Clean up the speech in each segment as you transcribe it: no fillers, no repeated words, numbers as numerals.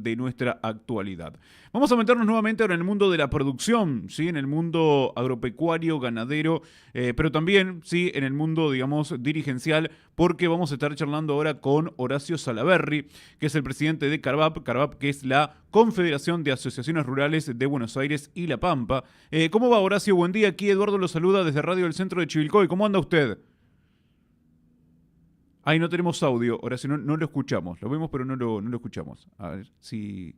de nuestra actualidad. Vamos a meternos nuevamente ahora en el mundo de la producción, ¿sí? En el mundo agropecuario, ganadero, pero también, ¿sí? En el mundo, digamos, dirigencial, porque vamos a estar charlando ahora con Horacio Salaverry, que es el presidente de Carvap, que es la Confederación de Asociaciones Rurales de Buenos Aires y La Pampa. ¿Cómo va, Horacio? Buen día, aquí Eduardo lo saluda desde Radio del Centro de Chivilcoy. ¿Cómo anda usted? Ahí no tenemos audio, Horacio, no lo escuchamos. Lo vemos, pero no lo escuchamos. A ver si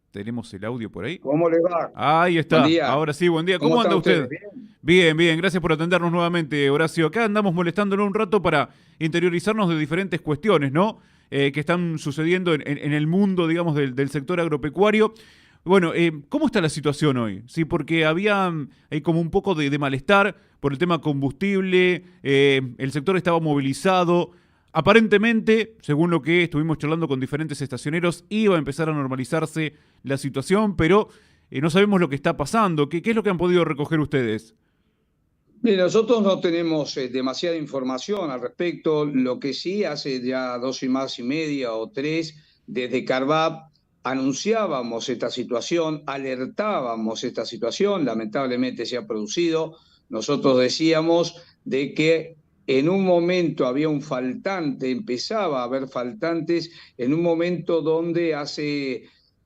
tenemos el audio por ahí. ¿Cómo le va? Ahí Buen está. día. Ahora sí, buen día. ¿Cómo ¿Cómo están anda ustedes? usted? ¿Bien? Bien, bien. Gracias por atendernos nuevamente, Horacio. Acá andamos molestándolo un rato para interiorizarnos de diferentes cuestiones, ¿no? Que están sucediendo en el mundo, digamos, del sector agropecuario. Bueno, ¿cómo está la situación hoy? Sí, porque hay como un poco de malestar por el tema combustible, el sector estaba movilizado. Aparentemente, según lo que estuvimos charlando con diferentes estacioneros, iba a empezar a normalizarse la situación, pero no sabemos lo que está pasando. ¿Qué es lo que han podido recoger ustedes? Mire, nosotros no tenemos demasiada información al respecto. Lo que sí, hace ya 2 y media o 3, desde Carvap anunciábamos esta situación, alertábamos esta situación, lamentablemente se ha producido. Nosotros decíamos de que en un momento había un faltante, empezaba a haber faltantes, en un momento donde hace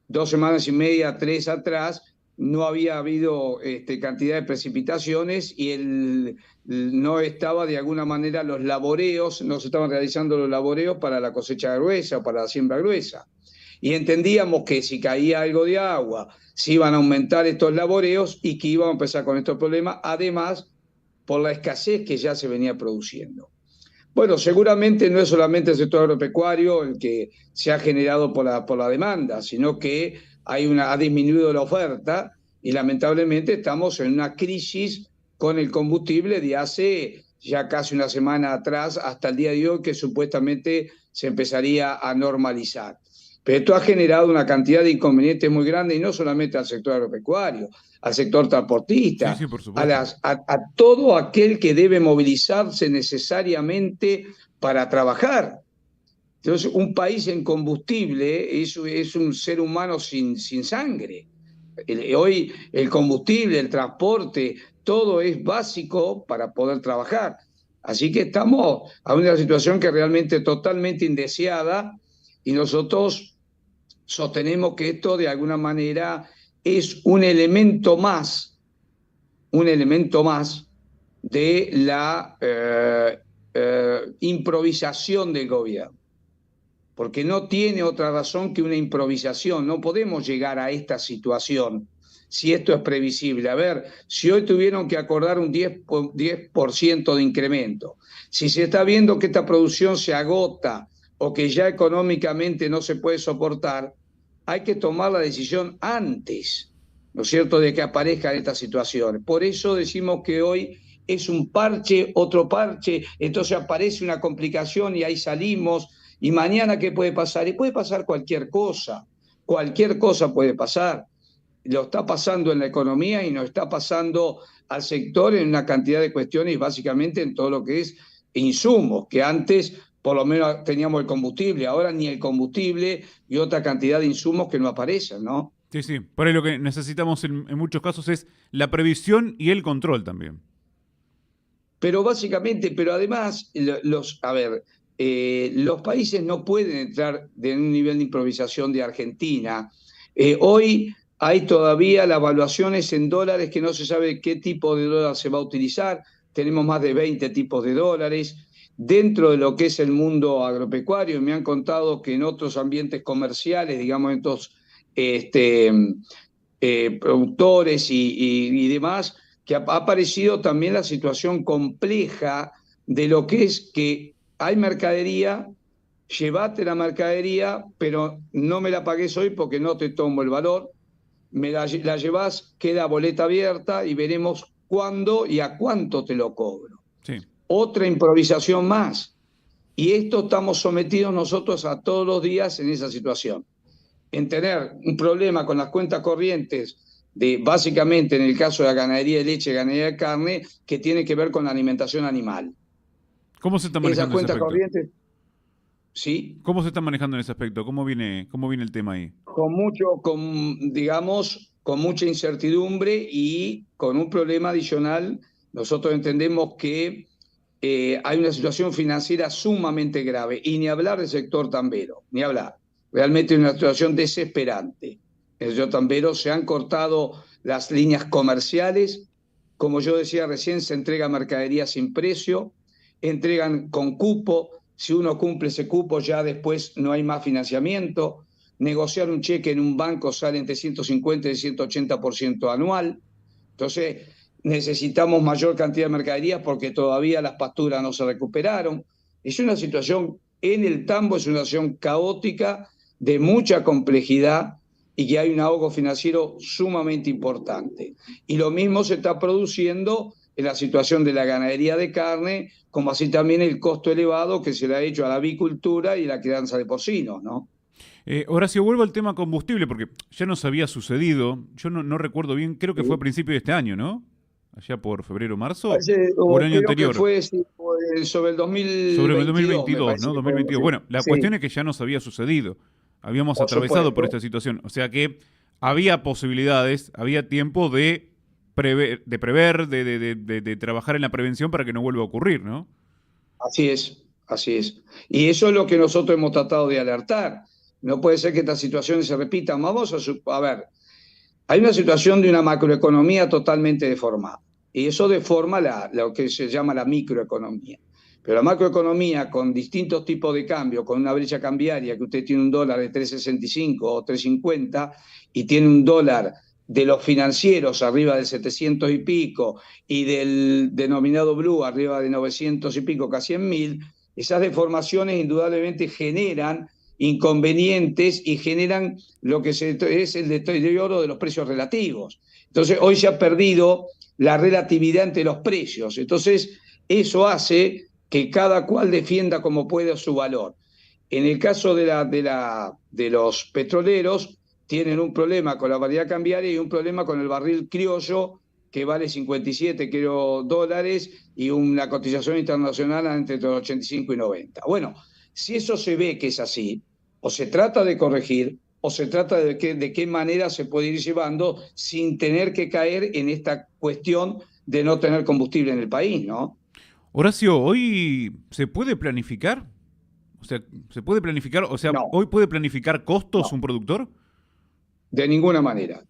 2 semanas y media, 3 atrás, no había habido cantidad de precipitaciones y no estaba de alguna manera los laboreos, no se estaban realizando los laboreos para la cosecha gruesa o para la siembra gruesa. Y entendíamos que si caía algo de agua, se iban a aumentar estos laboreos y que íbamos a empezar con estos problemas, además por la escasez que ya se venía produciendo. Bueno, seguramente no es solamente el sector agropecuario el que se ha generado por la demanda, sino que ha disminuido la oferta y lamentablemente estamos en una crisis con el combustible de hace ya casi una semana atrás hasta el día de hoy, que supuestamente se empezaría a normalizar. Pero esto ha generado una cantidad de inconvenientes muy grandes, y no solamente al sector agropecuario, al sector Sí, transportista, sí, por supuesto. a todo aquel que debe movilizarse necesariamente para trabajar. Entonces, un país en combustible es un ser humano sin sangre. Hoy el combustible, el transporte, todo es básico para poder trabajar. Así que estamos a una situación que es realmente totalmente indeseada, y nosotros sostenemos que esto de alguna manera es un elemento más de la improvisación del gobierno, porque no tiene otra razón que una improvisación. No podemos llegar a esta situación si esto es previsible. A ver, si hoy tuvieron que acordar un 10% de incremento, si se está viendo que esta producción se agota o que ya económicamente no se puede soportar, hay que tomar la decisión antes, ¿no es cierto?, de que aparezcan estas situaciones. Por eso decimos que hoy es un parche, otro parche, entonces aparece una complicación y ahí salimos. ¿Y mañana qué puede pasar? Y puede pasar cualquier cosa puede pasar. Lo está pasando en la economía y nos está pasando al sector en una cantidad de cuestiones, básicamente en todo lo que es insumos, que antes por lo menos teníamos el combustible, ahora ni el combustible y otra cantidad de insumos que no aparecen, ¿no? Sí, sí. Por ahí lo que necesitamos en muchos casos es la previsión y el control también. Pero básicamente, pero además, los países no pueden entrar en un nivel de improvisación de Argentina. Hoy hay todavía las evaluaciones en dólares, que no se sabe qué tipo de dólar se va a utilizar. Tenemos más de 20 tipos de dólares. Dentro de lo que es el mundo agropecuario, me han contado que en otros ambientes comerciales, digamos, en estos este, productores y demás, que ha aparecido también la situación compleja de lo que es que hay mercadería, llévate la mercadería, pero no me la pagues hoy porque no te tomo el valor, la llevas, queda boleta abierta y veremos cuándo y a cuánto te lo cobro. Sí. Otra improvisación más. Y esto estamos sometidos nosotros a todos los días en esa situación, en tener un problema con las cuentas corrientes de, básicamente en el caso de la ganadería de leche y ganadería de carne, que tiene que ver con la alimentación animal. ¿Cómo se está Esas manejando ese cuentas aspecto? corrientes, ¿sí? ¿Cómo se está manejando en ese aspecto? Cómo viene el tema ahí? Digamos, con mucha incertidumbre y con un problema adicional. Nosotros entendemos que hay una situación financiera sumamente grave y ni hablar del sector tambero, ni hablar. Realmente una situación desesperante. En el sector tambero se han cortado las líneas comerciales. Como yo decía recién, se entrega mercadería sin precio, entregan con cupo. Si uno cumple ese cupo, ya después no hay más financiamiento. Negociar un cheque en un banco sale entre 150 y 180% anual. Entonces, necesitamos mayor cantidad de mercaderías porque todavía las pasturas no se recuperaron. Es una situación en el tambo, es una situación caótica, de mucha complejidad y que hay un ahogo financiero sumamente importante. Y lo mismo se está produciendo en la situación de la ganadería de carne, como así también el costo elevado que se le ha hecho a la avicultura y la crianza de porcinos, ¿no? Horacio, vuelvo al tema combustible, porque ya nos había sucedido, yo no recuerdo bien, creo que fue a principio de este año, ¿no? Allá por febrero, marzo, o el año Creo que anterior, fue sí, sobre el sobre el 2022, me 2022, parece ¿no? que fue. 2022. Bueno, la Sí, cuestión es que ya nos había sucedido, habíamos por atravesado por supuesto. esta situación, o sea que había posibilidades, había tiempo de prever, de trabajar en la prevención para que no vuelva a ocurrir, ¿no? Así es, así es. Y eso es lo que nosotros hemos tratado de alertar. No puede ser que estas situaciones se repitan. A ver, hay una situación de una macroeconomía totalmente deformada. Y eso deforma lo que se llama la microeconomía. Pero la macroeconomía, con distintos tipos de cambio, con una brecha cambiaria, que usted tiene un dólar de 3,65 o 3,50 y tiene un dólar de los financieros arriba de 700 y pico y del denominado blue arriba de 900 y pico, casi en 1000, esas deformaciones indudablemente generan inconvenientes y generan lo que es el deterioro de los precios relativos. Entonces, hoy se ha perdido la relatividad entre los precios. Entonces, eso hace que cada cual defienda como pueda su valor. En el caso de los petroleros, tienen un problema con la variedad cambiaria y un problema con el barril criollo, que vale 57 creo, dólares y una cotización internacional entre los 85 y 90. Bueno, si eso se ve que es así, o se trata de corregir, o se trata de qué manera se puede ir llevando sin tener que caer en esta cuestión de no tener combustible en el país, ¿no? Horacio, ¿hoy se puede planificar? O sea, ¿se puede planificar? O sea, No, ¿hoy puede planificar costos no, un productor? de ninguna manera.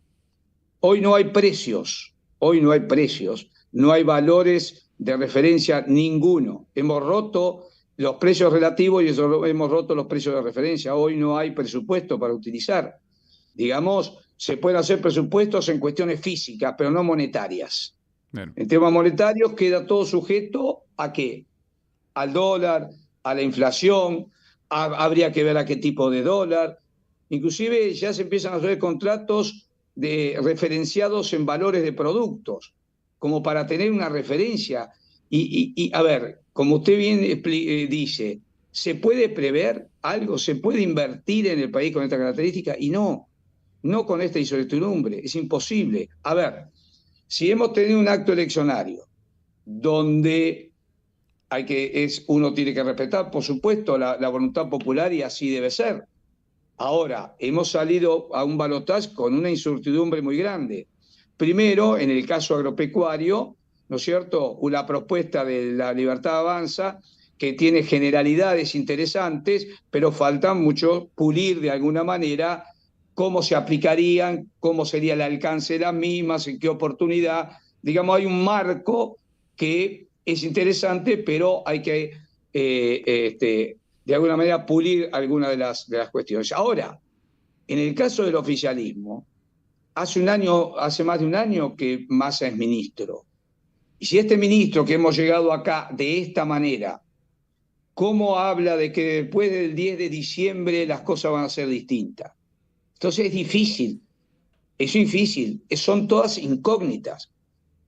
Hoy no hay precios, hoy no hay precios, no hay valores de referencia ninguno. Hemos roto los precios relativos y hemos roto los precios de referencia. Hoy no hay presupuesto para utilizar. Digamos, se pueden hacer presupuestos en cuestiones físicas, pero no monetarias. Claro. En temas monetarios queda todo sujeto ¿a qué? Al dólar, a la inflación, habría que ver a qué tipo de dólar. Inclusive ya se empiezan a hacer contratos referenciados en valores de productos, como para tener una referencia. A ver, como usted bien dice, ¿se puede prever algo? ¿Se puede invertir en el país con esta característica? Y no, no con esta incertidumbre, es imposible. A ver, si hemos tenido un acto eleccionario donde uno tiene que respetar, por supuesto, la voluntad popular y así debe ser. Ahora, hemos salido a un balotaje con una incertidumbre muy grande. Primero, en el caso agropecuario, ¿no es cierto? Una propuesta de la Libertad Avanza que tiene generalidades interesantes, pero falta mucho pulir de alguna manera cómo se aplicarían, cómo sería el alcance de las mismas, en qué oportunidad. Digamos, hay un marco que es interesante, pero hay que de alguna manera pulir algunas de las cuestiones. Ahora, en el caso del oficialismo, hace más de un año que Massa es ministro. Y si este ministro que hemos llegado acá de esta manera, ¿cómo habla de que después del 10 de diciembre las cosas van a ser distintas? Entonces es difícil, son todas incógnitas.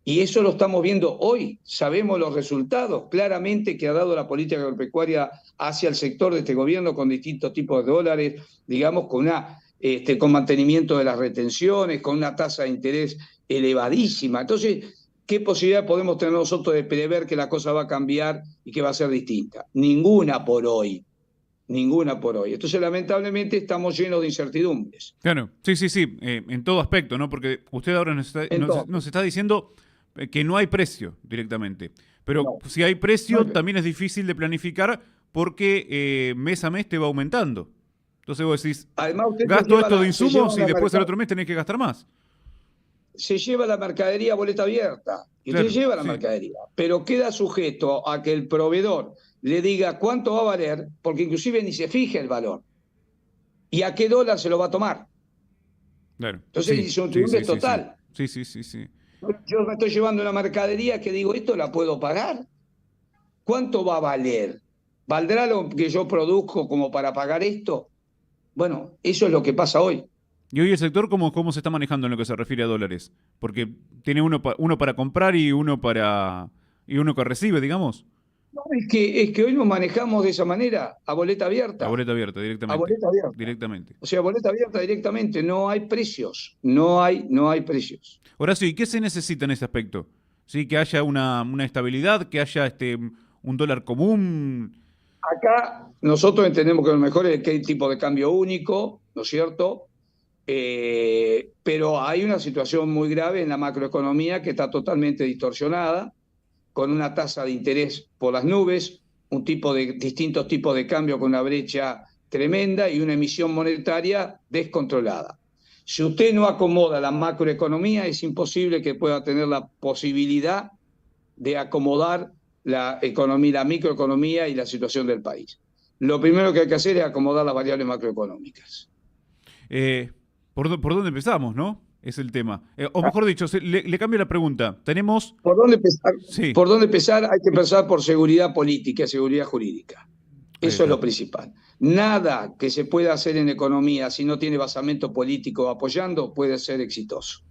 Y eso lo estamos viendo hoy. Sabemos los resultados claramente que ha dado la política agropecuaria hacia el sector de este gobierno con distintos tipos de dólares, digamos, con mantenimiento de las retenciones, con una tasa de interés elevadísima. Entonces, ¿qué posibilidad podemos tener nosotros de prever que la cosa va a cambiar y que va a ser distinta? Ninguna por hoy. ninguna por hoy. Entonces, lamentablemente, estamos llenos de incertidumbres. Claro, sí, sí, sí, en todo aspecto, ¿no? Porque usted ahora nos está diciendo que no hay precio directamente. Pero No, si hay no precio, hay- también es difícil de planificar porque mes a mes te va aumentando. Entonces vos decís, Además, usted gasto esto de se lleva insumos y después el otro mes tenés que gastar más. se lleva la mercadería a boleta abierta y usted Claro, lleva la sí, mercadería, pero queda sujeto a que el proveedor le diga cuánto va a valer, porque inclusive ni se fija el valor y a qué dólar se lo va a tomar. claro, Entonces, sí, sí, incertidumbre sí, sí, sí, total. sí, sí, sí, sí. Yo me estoy llevando una mercadería que digo, ¿esto la puedo pagar? ¿Cuánto va a valer? ¿Valdrá lo que yo produzco como para pagar esto? Bueno, eso es lo que pasa hoy. ¿Y hoy el sector cómo se está manejando en lo que se refiere a dólares? Porque tiene uno para comprar y uno que recibe, digamos, No, es que hoy nos manejamos de esa manera, a boleta a abierta, boleta abierta a directamente, boleta abierta. directamente. O sea, boleta abierta directamente, no hay precios, no hay precios. Horacio, ¿y qué se necesita en ese aspecto? ¿Sí? Que haya una estabilidad, que haya un dólar común. Acá nosotros entendemos que lo mejor es que hay tipo de cambio único, ¿no es cierto? Pero hay una situación muy grave en la macroeconomía que está totalmente distorsionada, con una tasa de interés por las nubes, distintos tipos de cambio con una brecha tremenda y una emisión monetaria descontrolada. Si usted no acomoda la macroeconomía, es imposible que pueda tener la posibilidad de acomodar la economía, la microeconomía y la situación del país. Lo primero que hay que hacer es acomodar las variables macroeconómicas. Eh, por dónde empezamos, no? Es el tema. O mejor dicho, le cambio la pregunta. Tenemos. ¿Por dónde empezar? Sí, ¿Por dónde empezar? Hay que empezar por seguridad política y seguridad jurídica. ahí Eso es está. lo principal. Nada que se pueda hacer en economía si no tiene basamento político apoyando puede ser exitoso.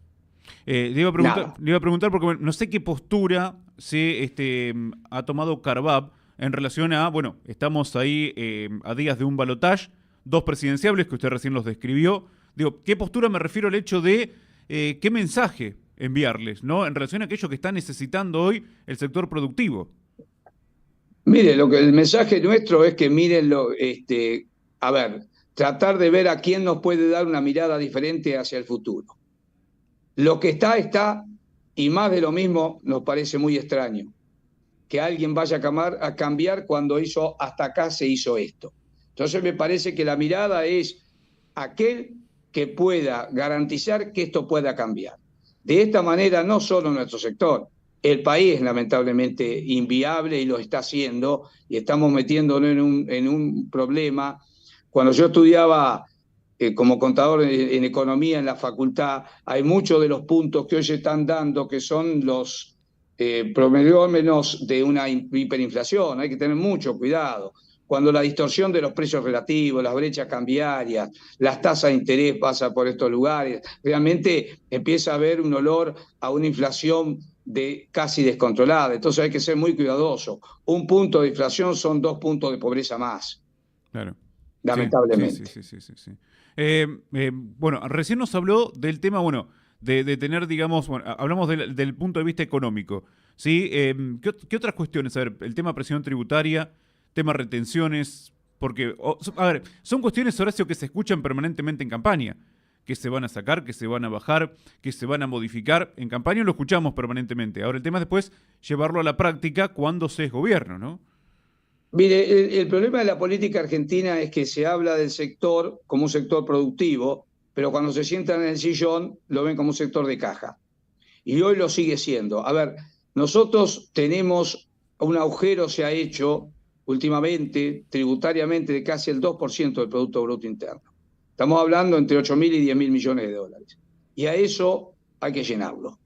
Nada. Le iba a preguntar porque bueno, no sé qué postura ha tomado Carvab en relación a, bueno, estamos ahí a días de un balotaje, dos presidenciables que usted recién los describió. Digo, ¿qué postura me refiero al hecho de qué mensaje enviarles, ¿no? En relación a aquello que está necesitando hoy el sector productivo. Mire, el mensaje nuestro es que miren a ver, tratar de ver a quién nos puede dar una mirada diferente hacia el futuro. Lo que está, y más de lo mismo nos parece muy extraño, que alguien vaya a cambiar cuando hasta acá se hizo esto. Entonces me parece que la mirada es aquel que pueda garantizar que esto pueda cambiar. De esta manera, no solo nuestro sector, el país es lamentablemente inviable y lo está haciendo, y estamos metiéndonos en un problema. Cuando yo estudiaba como contador en economía en la facultad, hay muchos de los puntos que hoy se están dando que son los promedio de una hiperinflación. Hay que tener mucho cuidado. Cuando la distorsión de los precios relativos, las brechas cambiarias, las tasas de interés pasan por estos lugares, realmente empieza a haber un olor a una inflación casi descontrolada. Entonces hay que ser muy cuidadoso. Un punto de inflación son 2 puntos de pobreza más, Claro. Sí, sí, sí, lamentablemente. sí, sí, sí, sí. Bueno, recién nos habló del tema, bueno, de tener, digamos, bueno, hablamos del punto de vista económico, ¿sí? ¿Qué otras cuestiones? A ver, el tema presión tributaria, tema retenciones, porque, a ver, son cuestiones, Horacio, que se escuchan permanentemente en campaña, que se van a sacar, que se van a bajar, que se van a modificar. En campaña lo escuchamos permanentemente. Ahora el tema es después llevarlo a la práctica cuando se es gobierno, ¿no? Mire, el problema de la política argentina es que se habla del sector como un sector productivo, pero cuando se sientan en el sillón lo ven como un sector de caja. Y hoy lo sigue siendo. A ver, nosotros tenemos un agujero, se ha hecho últimamente, tributariamente, de casi el 2% del Producto Bruto Interno. Estamos hablando entre 8.000 y 10.000 millones de dólares. Y a eso hay que llenarlo.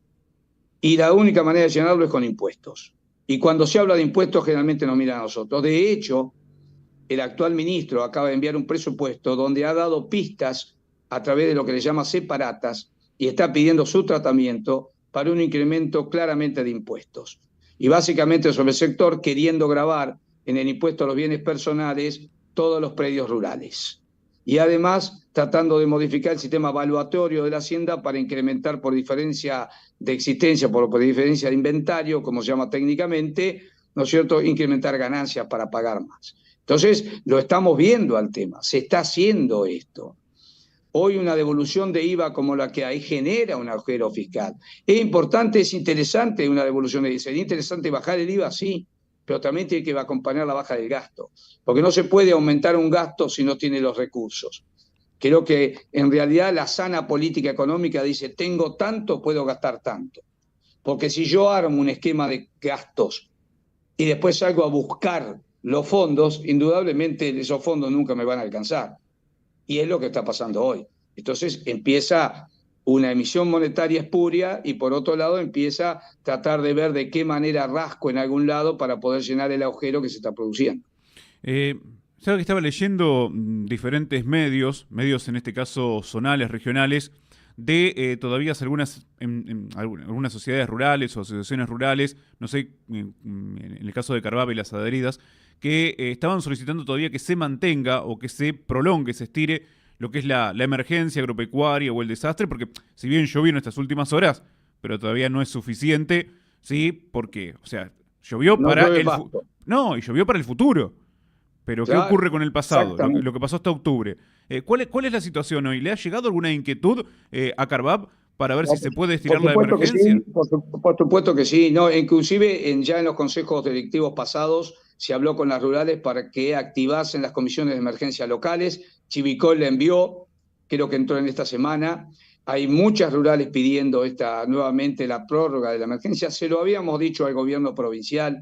Y la única manera de llenarlo es con impuestos. Y cuando se habla de impuestos, generalmente nos miran a nosotros. De hecho, el actual ministro acaba de enviar un presupuesto donde ha dado pistas a través de lo que le llama separatas y está pidiendo su tratamiento para un incremento claramente de impuestos. Y básicamente sobre el sector queriendo gravar en el impuesto a los bienes personales todos los predios rurales. Y además tratando de modificar el sistema evaluatorio de la Hacienda para incrementar por diferencia de existencia, por diferencia de inventario, como se llama técnicamente, ¿no es cierto?, incrementar ganancias para pagar más. Entonces, lo estamos viendo al tema, se está haciendo esto. Hoy una devolución de IVA como la que hay genera un agujero fiscal. Es importante, es interesante una devolución de IVA. ¿Sería interesante bajar el IVA? Sí, pero también tiene que acompañar la baja del gasto, porque no se puede aumentar un gasto si no tiene los recursos. Creo que en realidad la sana política económica dice, tengo tanto, puedo gastar tanto. Porque si yo armo un esquema de gastos y después salgo a buscar los fondos, indudablemente esos fondos nunca me van a alcanzar. Y es lo que está pasando hoy. Entonces empieza una emisión monetaria espuria y por otro lado empieza a tratar de ver de qué manera rasco en algún lado para poder llenar el agujero que se está produciendo. Sabes que estaba leyendo diferentes medios en este caso zonales, regionales, de todavía algunas sociedades rurales o asociaciones rurales, no sé, en el caso de Carvap y las adheridas, que estaban solicitando todavía que se mantenga o que se prolongue, se estire lo que es la emergencia agropecuaria o el desastre, porque si bien llovió en estas últimas horas, pero todavía no es suficiente, ¿sí? Porque, o sea, llovió No para llueve el pasto. no, y llovió para el futuro. Pero ¿qué Claro, ocurre con el pasado? exactamente. Lo que pasó hasta octubre. ¿Cuál es la situación hoy? ¿Le ha llegado alguna inquietud a Carvap para ver si No, se puede estirar por la supuesto que emergencia? sí, por supuesto que sí. No, inclusive ya en los consejos directivos pasados se habló con las rurales para que activasen las comisiones de emergencia locales. Chivicol le envió, creo que entró en esta semana. Hay muchas rurales pidiendo nuevamente la prórroga de la emergencia. Se lo habíamos dicho al gobierno provincial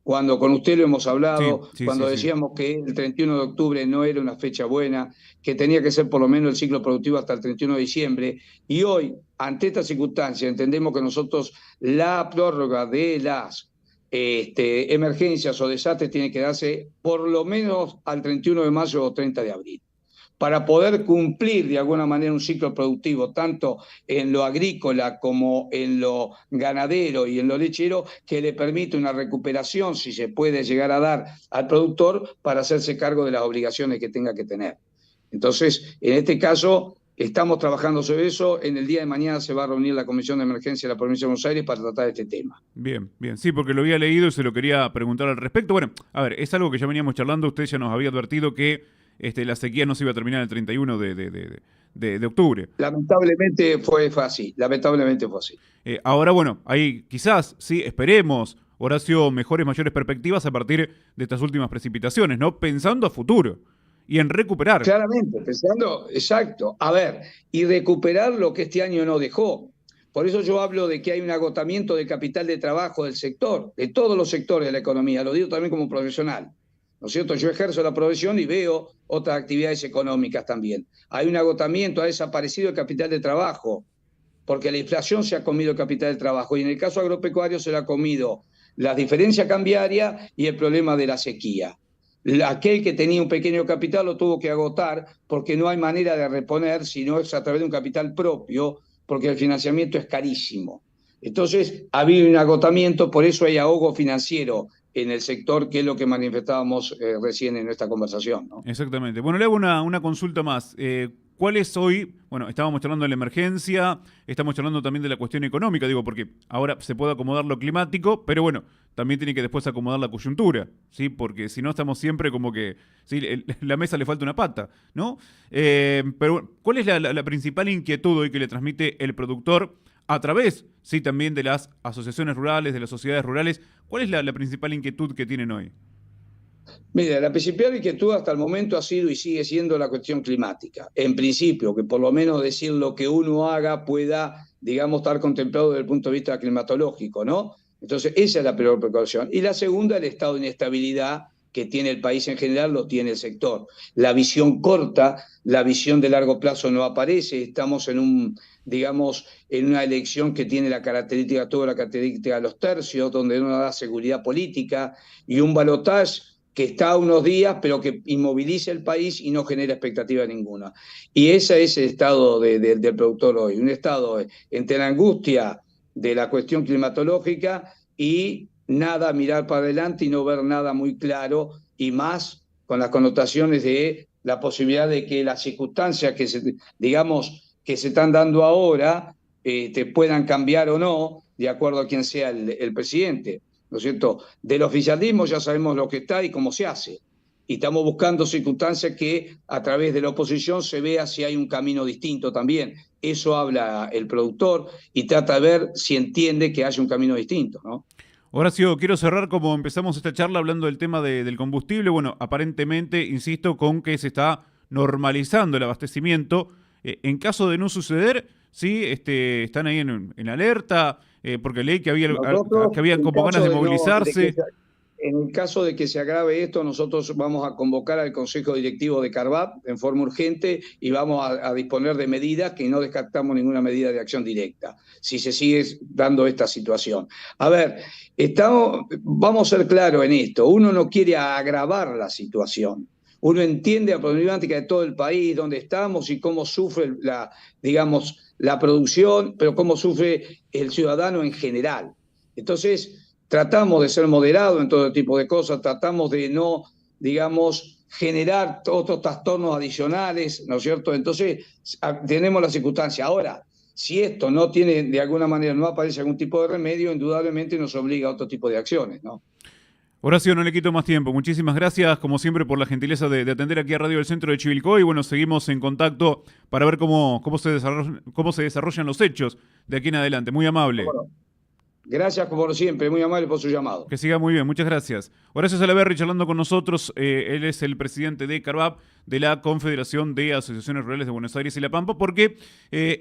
cuando con usted lo hemos Sí, hablado, sí, sí, cuando sí. decíamos que el 31 de octubre no era una fecha buena, que tenía que ser por lo menos el ciclo productivo hasta el 31 de diciembre. Y hoy, ante esta circunstancia, entendemos que nosotros la prórroga de las emergencias o desastres tiene que darse por lo menos al 31 de mayo o 30 de abril para poder cumplir de alguna manera un ciclo productivo, tanto en lo agrícola como en lo ganadero y en lo lechero, que le permite una recuperación, si se puede llegar a dar al productor, para hacerse cargo de las obligaciones que tenga que tener. Entonces, en este caso, estamos trabajando sobre eso. En el día de mañana se va a reunir la Comisión de Emergencia de la Provincia de Buenos Aires para tratar este tema. Bien, bien. Sí, porque lo había leído y se lo quería preguntar al respecto. Bueno, a ver, es algo que ya veníamos charlando. Usted ya nos había advertido que la sequía no se iba a terminar el 31 de octubre. Lamentablemente fue así. Lamentablemente fue así. Ahora, bueno, ahí quizás, sí, esperemos, Horacio, mejores, mayores perspectivas a partir de estas últimas precipitaciones, ¿no? Pensando a futuro y en recuperar. Claramente, pensando, exacto. A ver, y recuperar lo que este año no dejó. Por eso yo hablo de que hay un agotamiento de capital de trabajo del sector, de todos los sectores de la economía. Lo digo también como profesional. ¿No es cierto? Yo ejerzo la profesión y veo otras actividades económicas también. Hay un agotamiento, ha desaparecido el capital de trabajo, porque la inflación se ha comido el capital de trabajo. Y en el caso agropecuario se lo ha comido la diferencia cambiaria y el problema de la sequía. Aquel que tenía un pequeño capital lo tuvo que agotar porque no hay manera de reponer si no es a través de un capital propio, porque el financiamiento es carísimo. Entonces, ha habido un agotamiento, por eso hay ahogo financiero en el sector, que es lo que manifestábamos recién en esta conversación, ¿no? Exactamente. Bueno, le hago una consulta más. ¿Cuál es hoy? Bueno, estábamos charlando de la emergencia, estamos charlando también de la cuestión económica, digo, porque ahora se puede acomodar lo climático, pero bueno, también tiene que después acomodar la coyuntura, ¿sí? Porque si no estamos siempre como que, ¿sí? La mesa le falta una pata, ¿no? Pero bueno, ¿cuál es la principal inquietud hoy que le transmite el productor a través, sí, también de las asociaciones rurales, de las sociedades rurales? ¿Cuál es la principal inquietud que tienen hoy? Mira, la principal inquietud hasta el momento ha sido y sigue siendo la cuestión climática. En principio, que por lo menos decir lo que uno haga pueda, digamos, estar contemplado desde el punto de vista climatológico, ¿no? Entonces, esa es la peor precaución. Y la segunda, el estado de inestabilidad que tiene el país en general, lo tiene el sector. La visión corta, la visión de largo plazo no aparece. Estamos digamos, en una elección que tiene la característica, toda la característica de los tercios, donde no da seguridad política y un balotaje que está a unos días, pero que inmoviliza el país y no genera expectativa ninguna. Y ese es el estado del productor hoy, un estado entre la angustia de la cuestión climatológica y nada, mirar para adelante y no ver nada muy claro, y más con las connotaciones de la posibilidad de que las circunstancias digamos, que se están dando ahora puedan cambiar o no, de acuerdo a quién sea el presidente. ¿No es cierto? Del oficialismo ya sabemos lo que está y cómo se hace. y estamos buscando circunstancias que a través de la oposición se vea si hay un camino distinto también. Eso habla el productor y trata de ver si entiende que haya un camino distinto, ¿no? Horacio, quiero cerrar como empezamos esta charla hablando del tema del combustible. Bueno, aparentemente, insisto, con que se está normalizando el abastecimiento. En caso de no suceder, sí, están ahí en alerta, porque leí que Nosotros, que habían en como ganas caso de de no, de que movilizarse. en el caso de que se agrave esto, nosotros vamos a convocar al Consejo Directivo de Carvap en forma urgente y vamos a disponer de medidas que no descartamos ninguna medida de acción directa, si se sigue dando esta situación. A ver, vamos a ser claros en esto, uno no quiere agravar la situación. Uno entiende la problemática de todo el país, dónde estamos y cómo sufre digamos, la producción, pero cómo sufre el ciudadano en general. Entonces, tratamos de ser moderados en todo tipo de cosas, tratamos de no, digamos, generar otros trastornos adicionales, ¿no es cierto? Entonces, tenemos la circunstancia. Ahora, si esto no tiene, de alguna manera, no aparece algún tipo de remedio, indudablemente nos obliga a otro tipo de acciones, ¿no? Horacio, no le quito más tiempo. Muchísimas gracias, como siempre, por la gentileza de atender aquí a Radio del Centro de Chivilcoy. Y bueno, seguimos en contacto para ver cómo se desarrollan los hechos de aquí en adelante. Muy amable. Bueno, gracias como siempre, muy amable por su llamado. Que siga muy bien, muchas gracias. Horacio Salaverry charlando con nosotros. Él es el presidente de Carvap, de la Confederación de Asociaciones Rurales de Buenos Aires y La Pampa, porque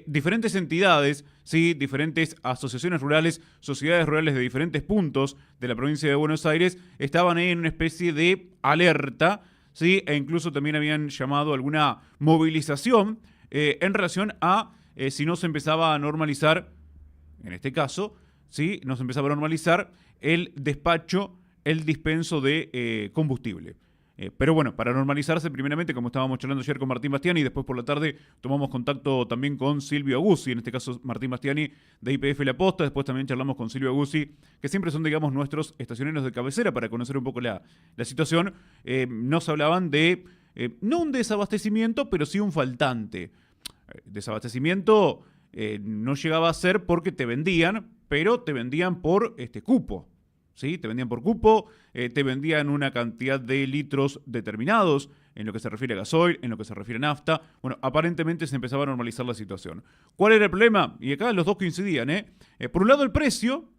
diferentes entidades, ¿sí? Diferentes asociaciones rurales, sociedades rurales de diferentes puntos de la provincia de Buenos Aires, estaban ahí en una especie de alerta, ¿sí? E incluso también habían llamado a alguna movilización en relación a si no se empezaba a normalizar, en este caso, ¿sí? Nos empezaba a normalizar el despacho, el dispenso de combustible. Pero bueno, para normalizarse, primeramente, como estábamos charlando ayer con Martín Bastiani, y después por la tarde tomamos contacto también con Silvio Aguzzi, en este caso Martín Bastiani de IPF La Posta, después también charlamos con Silvio Aguzzi, que siempre son, digamos, nuestros estacioneros de cabecera para conocer un poco la situación. Nos hablaban de, no un desabastecimiento, pero sí un faltante. Desabastecimiento no llegaba a ser porque te vendían, pero te vendían por cupo. ¿Sí? Te vendían por cupo, te vendían una cantidad de litros determinados en lo que se refiere a gasoil, en lo que se refiere a nafta. Bueno, aparentemente se empezaba a normalizar la situación. ¿Cuál era el problema? Y acá los dos coincidían, por un lado el precio,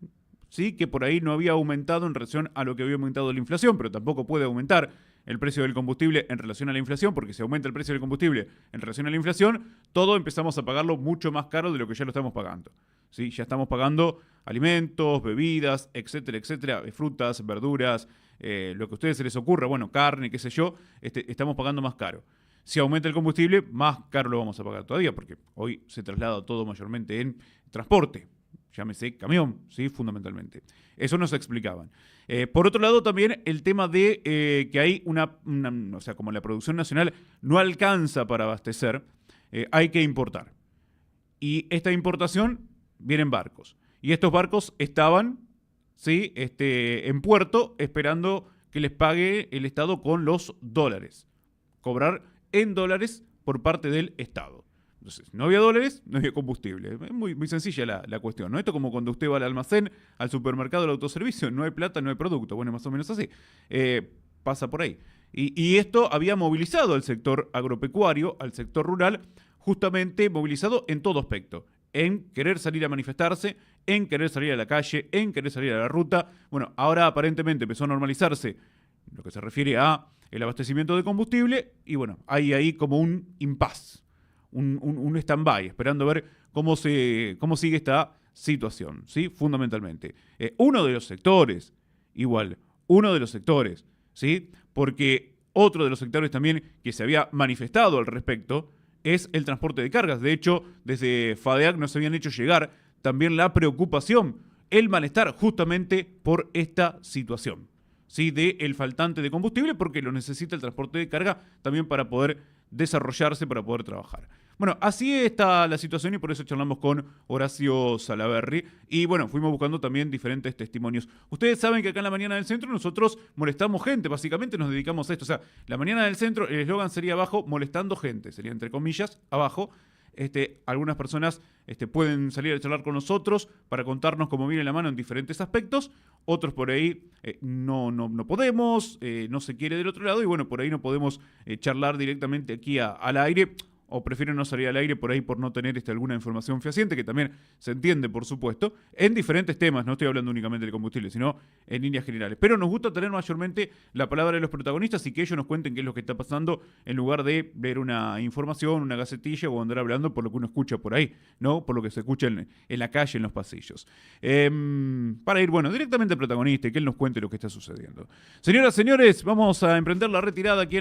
¿sí? Que por ahí no había aumentado en relación a lo que había aumentado la inflación, pero tampoco puede aumentar el precio del combustible en relación a la inflación, porque si aumenta el precio del combustible en relación a la inflación, todo empezamos a pagarlo mucho más caro de lo que ya lo estamos pagando. ¿Sí? Ya estamos pagando alimentos, bebidas, etcétera, etcétera, frutas, verduras, lo que a ustedes se les ocurra, bueno, carne, qué sé yo, estamos pagando más caro. Si aumenta el combustible, más caro lo vamos a pagar todavía, porque hoy se traslada todo mayormente en transporte, llámese camión, ¿sí? Fundamentalmente. Eso nos explicaban. Por otro lado, también el tema de que hay o sea, como la producción nacional no alcanza para abastecer, hay que importar. Y esta importación viene en barcos. Y estos barcos estaban, ¿sí? En puerto esperando que les pague el Estado con los dólares. Cobrar en dólares por parte del Estado. Entonces, no había dólares, no había combustible. Es muy, muy sencilla la cuestión, ¿no? Esto como cuando usted va al almacén, al supermercado, al autoservicio, no hay plata, no hay producto. Bueno, más o menos así. Pasa por ahí. Y esto había movilizado al sector agropecuario, al sector rural, justamente movilizado en todo aspecto. En querer salir a manifestarse, en querer salir a la calle, en querer salir a la ruta. Bueno, ahora aparentemente empezó a normalizarse lo que se refiere a el abastecimiento de combustible y bueno, hay ahí como un impasse. Un stand-by, esperando a ver cómo sigue esta situación, ¿sí? Fundamentalmente. Uno de los sectores, ¿sí? Porque otro de los sectores también que se había manifestado al respecto es el transporte de cargas. De hecho, desde FADEAC nos habían hecho llegar también la preocupación, el malestar justamente por esta situación, ¿sí? Del faltante de combustible, porque lo necesita el transporte de carga también para poder desarrollarse, para poder trabajar. Bueno, así está la situación y por eso charlamos con Horacio Salaverry. Y bueno, fuimos buscando también diferentes testimonios. Ustedes saben que acá en la Mañana del Centro nosotros molestamos gente, básicamente nos dedicamos a esto. O sea, la Mañana del Centro, el eslogan sería abajo, molestando gente, sería entre comillas, abajo. algunas personas pueden salir a charlar con nosotros para contarnos cómo viene la mano en diferentes aspectos. Otros por ahí no podemos, no se quiere del otro lado y bueno, por ahí no podemos charlar directamente aquí al aire. O prefieren no salir al aire por ahí por no tener alguna información fehaciente, que también se entiende, por supuesto, en diferentes temas, no estoy hablando únicamente del combustible, sino en líneas generales. Pero nos gusta tener mayormente la palabra de los protagonistas y que ellos nos cuenten qué es lo que está pasando en lugar de ver una información, una gacetilla o andar hablando por lo que uno escucha por ahí, ¿no? Por lo que se escucha en la calle, en los pasillos. Para ir, bueno, directamente al protagonista y que él nos cuente lo que está sucediendo. Señoras, señores, vamos a emprender la retirada aquí en la